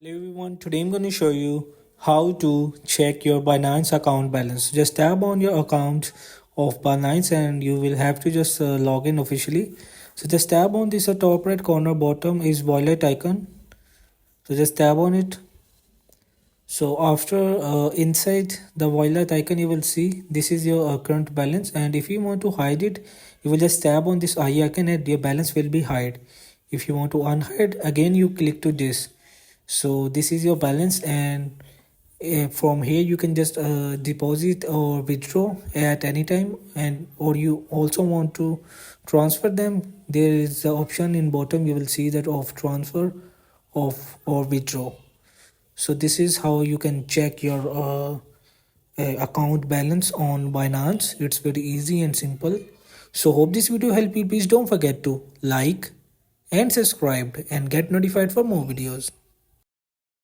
Hello everyone, today I'm going to show you how to check your Binance account balance. Just tap on your account of Binance and you will have to just log in officially. So just tap on this top right corner bottom is wallet icon. So just tap on it. So after inside the wallet icon you will see this is your current balance, and if you want to hide it you will just tap on this eye icon and your balance will be hide. If you want to unhide again you click to this. So this is your balance, and from here you can just deposit or withdraw at any time, and or you also want to transfer them, there is the option in bottom you will see that of transfer of or withdraw. So this is how you can check your account balance on Binance. It's very easy and simple. So hope this video helped you. Please don't forget to like and subscribe and get notified for more videos.